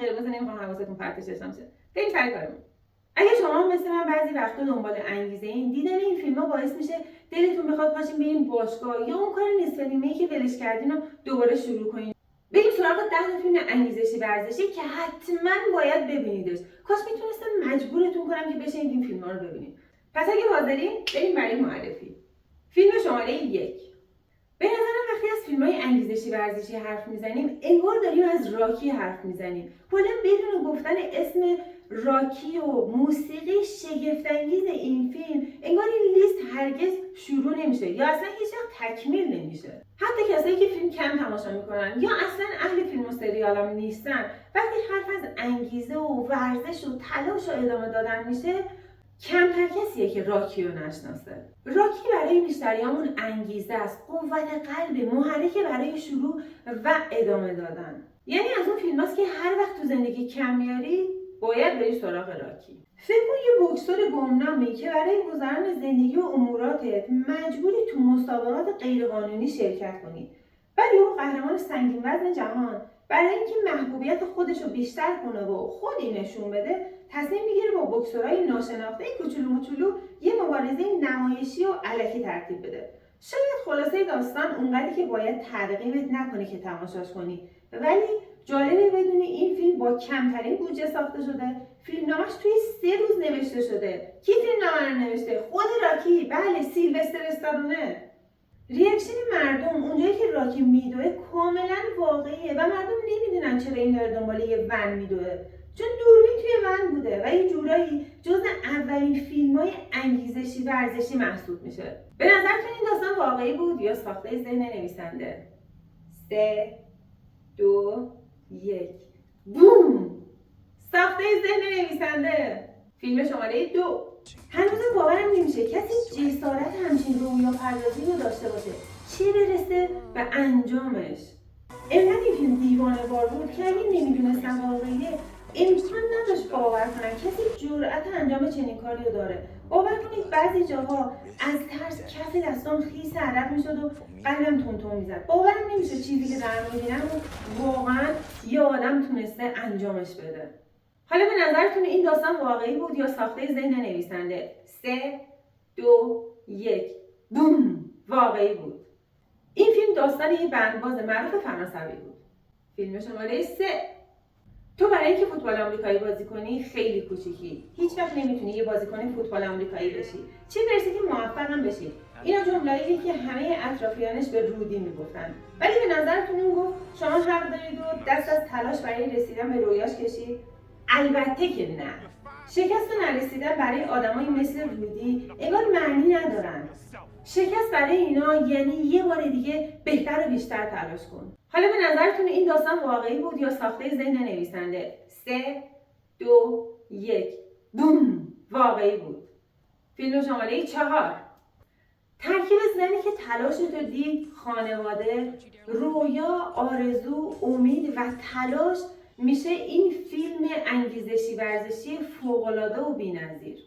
قرمز نمیخوام حواستون پرتش داشته شه. بریم سر کارمون. اگه شما مثل من بعضی وقتا دنبال انگیزه این، دیدن این فیلم‌ها باعث میشه دلتون بخواد پاشین بریم باشگاه یا اون کار نصف نیمه‌ای که ولش کردین رو دوباره شروع کنین. بریم سراغ 10 فیلم انگیزشی ورزشی که حتما باید ببینیدش. کاش میتونستم مجبورتون کنم که بشینید این فیلم‌ها رو ببینید. پس اگه حاضرین بریم برای معرفی. فیلم شماره 1. به نظرم وقتی از فیلم‌های انگیزشی ورزشی حرف میزنیم انگار داریم از راکی حرف میزنیم. کلا بدون گفتن اسم راکی و موسیقی شگفت‌انگیز این فیلم انگار این لیست هرگز شروع نمیشه یا اصلا هیچ وقت تکمیل نمیشه. حتی کسایی که فیلم کم تماشا میکنن یا اصلا اهل فیلم و سریال هم نیستن، وقتی حرف از انگیزه و ورزش و تلاش و ادامه دادن میشه کمتر کسیه که راکی رو نشناسه. راکی برای بیشتریامون انگیزه است، قوت قلب، محرک برای شروع و ادامه دادن. یعنی از اون فیلماست که هر وقت تو زندگی کم میاری باید بری سراغ راکی. فکر کن یه بوکسور گمنامی که برای گذران زندگی و اموراتت مجبوری تو مسابقات غیرقانونی شرکت کنی. بعد یهو قهرمان سنگین وزن جهان برای اینکه محبوبیت خودش رو بیشتر کنه و خودی نشون بده تصمیم میگیره با بوکسورای ناشناخته کوچولو موچولو یه مبارزه نمایشی و الکی ترتیب بده. شاید خلاصه داستان اونقدری که باید ترغیبت نکنه که تماشاش کنی، ولی جالبه بدونی این فیلم با کمترین بودجه ساخته شده. فیلمنامه‌اش توی 3 روز نوشته شده. کی فیلمنامه رو نوشته؟ خود راکی. بله، سیلوستر استالونه. ریاکشن مردم اونجایی که راکی میدوه کاملا واقعیه و مردم نمیدونن چرا این داره دنبال یه ون میدوه، چون دوربین توی ون بوده و یه جورایی جز اولین فیلم‌های انگیزشی ورزشی محسوب میشه. به نظرتون این داستان واقعی بود یا ساخته ذهن نویسنده؟ 3 2 1 بوم! ساخته ذهن نویسنده. فیلم شماره 2. هنوز باورم نمیشه کسی جسارت همچین رویا پردازی رو داشته باشه، چه برسه به انجامش. اینقدر این فیلم دیوانه وار بود که اگه نمیدونستم واقعیه امکان نداشت باور کنن کسی جرأت انجام چنین کاری رو داره. باور کنید بعضی جاها از ترس کف دستام خیس عرق میشد و قلبم تون میزد. باورم نمیشه چیزی که دارم میبینم واقعا یه آدم تونسته انجامش بده. حالا به نظرتون این داستان واقعی بود یا ساخته ذهن نویسنده؟ 3 2 1 بوم! واقعی بود. این فیلم داستان یه بندباز معروف فرانسوی بود. فیلم شماره 3. تو برای اینکه فوتبال آمریکایی بازی کنی خیلی کوچیکی. هیچ وقت نمیتونی یه بازیکن فوتبال آمریکایی بشی. چه برسه که موفق هم بشی. اینا جمله‌ای که همه اطرافیانش به رودی میگفتن. ولی به نظرتون اون گفت شما حق دارید و دست از تلاش برای رسیدن به رویاش کشید؟ البته که نه. شکست و نرسیدن برای آدمایی مثل رودی انگار معنی ندارن. شکست برای اینا یعنی یه بار دیگه بهتر و بیشتر تلاش کن. حالا به نظرتون این داستان واقعی بود یا ساخته ذهن نویسنده؟ 3 2 1 بوم! واقعی بود. فیلم شماره 4. ترکیب زنی که تلاشت رو دید، خانواده، رویا، آرزو، امید و تلاش میشه این فیلم انگیزشی ورزشی فوق‌العاده و بی‌نظیر.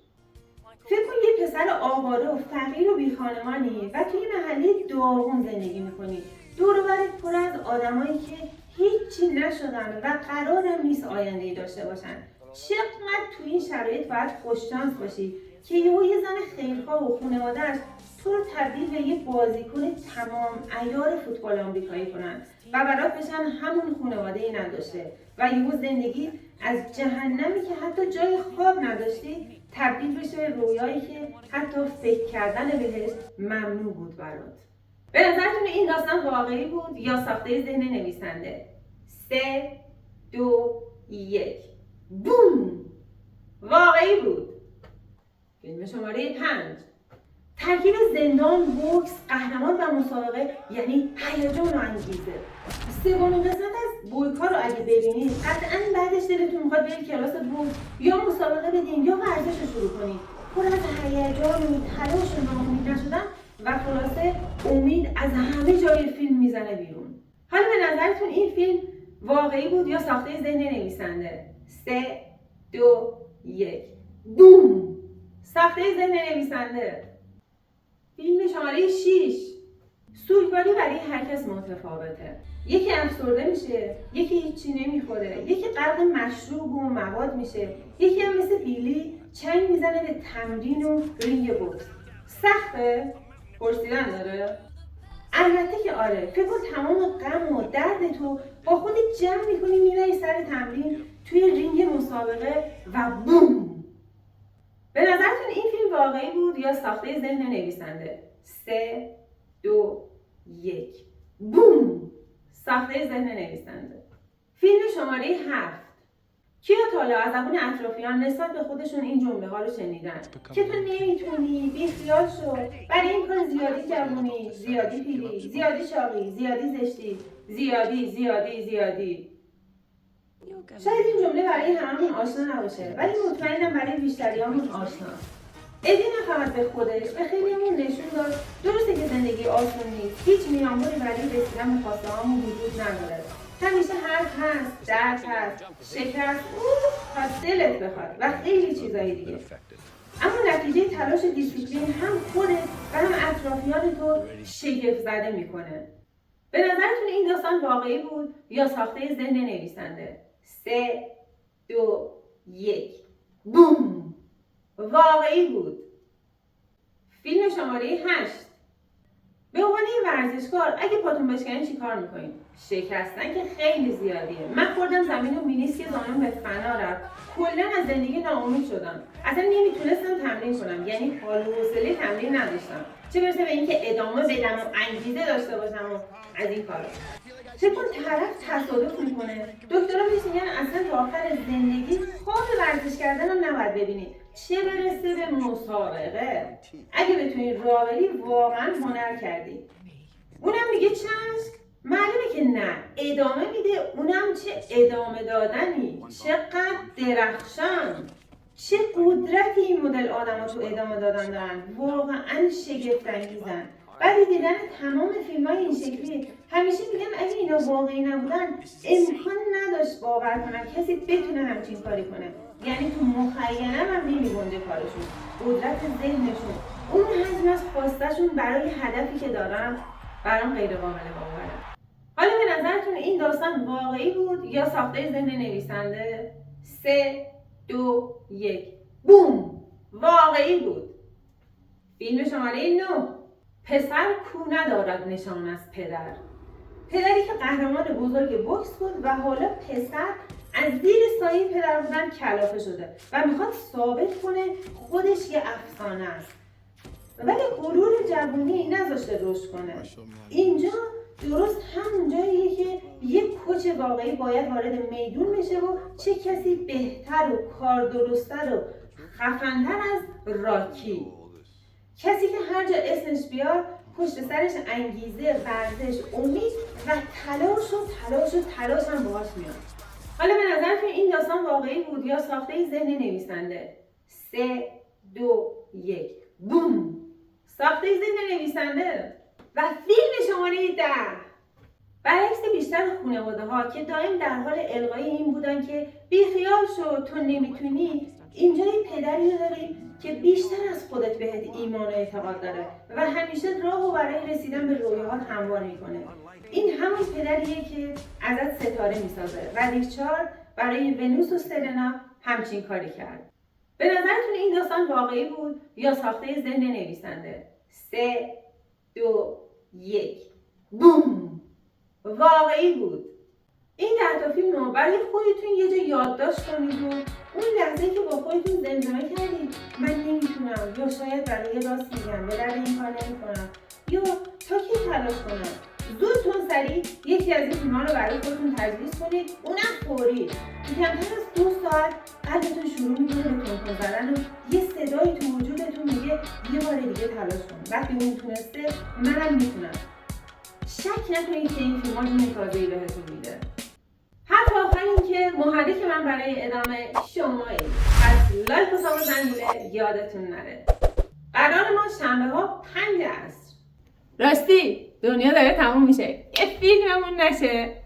فکر کن یه پسر آواره و فقیر و بی‌خانمانی و توی محله داغون زندگی میکنی. دور و برت پر از آدمایی که هیچی نشدن و قرارم نیست آینده‌ای داشته باشن. چقدر توی این شرایط باید خوششانس باشی که یه زن خیرخواه و خانواده‌اش تو رو تبدیل به یه بازیکن تمام عیار فوتبال آمریکایی کنن و برات بشن همون خانواده‌ای نداشته و یهو زندگی از جهنمی که حتی جای خواب نداشتی تبدیل بشه به رویایی که حتی فکر کردن بهش ممنوع بود برات. به نظرتون این داستان واقعی بود یا ساخته ذهن نویسنده؟ 3 2 1 بوم! واقعی بود. فیلم شماره 5. ترکیب زندان، بوکس، قهرمان و مسابقه یعنی هیجان و انگیزه. سومین قسمت از بویکا رو اگه ببینید قطعاً بعدش دلتون میخواد برید کلاس بوکس یا مسابقه بدین یا ورزش رو شروع کنید. پر از هیجان و تلاش و ناامید نشدن و خلاصه امید از همه جای فیلم میزنه بیرون. حالا به نظرتون این فیلم واقعی بود یا ساخته ذهن نویسنده؟ 3 2 1 بوم! ساخته ذهن نویسنده. فیلم شماره 6. سوگواری برای هر کس متفاوته. یکی افسرده میشه، یکی هیچی نمیخوره، یکی غرق مشروب و مواد میشه، یکی هم مثل بیلی چنگ میزنه به تمرین و رینگ بوکس. سخته؟ پرسیدن داره؟ البته که آره. فکر کن تمام غم و درد تو با خودت جمع میکنی میبری سر تمرین توی رینگ مسابقه و بوم. به نظرتون این فیلم واقعی بود یا ساخته ذهن نویسنده؟ 3 2 1 بوم. ساخته ذهن نویسنده. فیلم شماره 7. کیا تا حالا از زبون اطرافیان نسبت به خودشون این جمله ها رو شنیدن که تو نمیتونی، بیخیال شو، برای این کار زیادی جوونی، زیادی پیری، زیادی چاقی، زیادی زشتی، زیادی. شاید این جمله برای هممون آشنا نباشه، ولی مطمئنم برای بیشتریامون آشناست. ادی نه فقط به خودش، به خیلیمون نشون داد درسته که زندگی آسون نیست، هیچ میانبری برای رسیدن به خواسته‌هامون وجود نداره. همیشه حرف هست، درد هست، شکست، پس دلت بخواد و خیلی چیزایی دیگه. اما نتیجه تلاش دیسیپلین هم خودت و هم اطرافیان تو شگفت زده میکنه. به نظرتون این داستان واقعی بود یا ساخته ذهن نویسنده؟ 3 2 1 بوم. واقعی بود. فیلم شماره 8. به عنوان ورزشکار اگه پاتون بشکنه چی کار میکنین؟ شکستن که خیلی زیادیه. من خوردم زمین و مینیسک زانوم به فنا رفت. کلا از زندگی ناامید شدم. اصلا نمیتونستم تمرین کنم. یعنی حال و حوصله تمرین نداشتم. چه برسه به اینکه ادامه بدم و انگیزه داشته باشم و از این کارا. فکر کن طرف تصادف میکنه. دکترها بهش میگن اصلا تا آخر زندگی خواب ورزش کردن رو نباید ببینی. چه برسه به مسابقه. اگه بتونی راه بری واقعا هنر کردی. اونم میگه چشم. معلومه که نه. ادامه میده. اونم چه ادامه دادنی. چقدر درخشان. چه قدرتی این مدل آدم تو ادامه دادن دارن. واقعا شگفت انگیزن. بعد دیدن تمام فیلم‌های این شکلی همیشه میگم اگه اینا واقعی نبودن امکان نداشت باور کنم کسی بتونه همچین کاری کنه. یعنی تو مخیلم هم نمی‌گنجه کارشون، قدرت ذهنشون، اون حجم از خواستشون برای هدفی که دارن برام غیر قابل باوره. حالا به نظرتون این داستان واقعی بود یا ساخته ذهن نویسنده؟ 3 2 1 بوم. واقعی بود. فیلم شماره 9. پسر کو ندارد نشان از پدر. پدری که قهرمان بزرگ بوکس بود و حالا پسر از زیر سایه پدر بودن کلافه شده و میخواد ثابت کنه خودش یه افسانه است. ولی غرور جوونی نذاشته رشد کنه. اینجا درست همون جاییه که یک کوچ واقعی باید وارد میدون بشه و چه کسی بهتر و کار درست‌تر و خفن‌تر از راکی. کسی که هر جا اسمش بیاد پشت سرش انگیزه، ورزش، امید و تلاش هم باهاش میاد. حالا به نظرتون این داستان واقعی بود یا ساخته ذهن نویسنده؟ 3 2 1 بوم. ساخته ذهن نویسنده. و فیلم شماره 10. برعکس بیشتر خانواده‌ها که دائم در حال القای این بودن که بیخیال شو تو نمیتونی، اینجا یه پدری رو داریم که بیشتر از خودت بهت ایمان و اعتقاد داره و همیشه راهو برای رسیدن به رویاهات هموار میکنه. این همون پدریه که ازت ستاره میسازه و ریچارد برای ونوس و سرنا همچین کاری کرد. به نظرتون این داستان واقعی بود یا ساخته ذهن نویسنده؟ 3 2 1 بوم. واقعی بود. این 10 تا فیلم رو برای خودتون یه جا یادداشت کنید و اون لحظه‌ای که با خودتون زمزمه کردید من نمیتونم یا شاید برای راست میگم به درد این کار نمیکنم یا تا کی تلاش کنم، زودتون سریع یکی از این فیلم‌ها رو برای خودتون تجویز کنید، اونم فوری. کمتر از 2 ساعت قلبتون شروع میکنه به تون زدن و یه صدایی تو وجودتون میگه یه بار دیگه تلاش کن. وقتی اون تونسته منم میتونم. شک نکنید که این فیلم‌ها جون تازه‌ای بهتون میده. حرف آخر این که محرک من برای ادامه شمایید. پس لایک و ساب زنگوله یادتون نره. قرار ما شنبه‌ها 5 عصر. راستی دنیا داره تموم میشه. یه فیلممون نشه.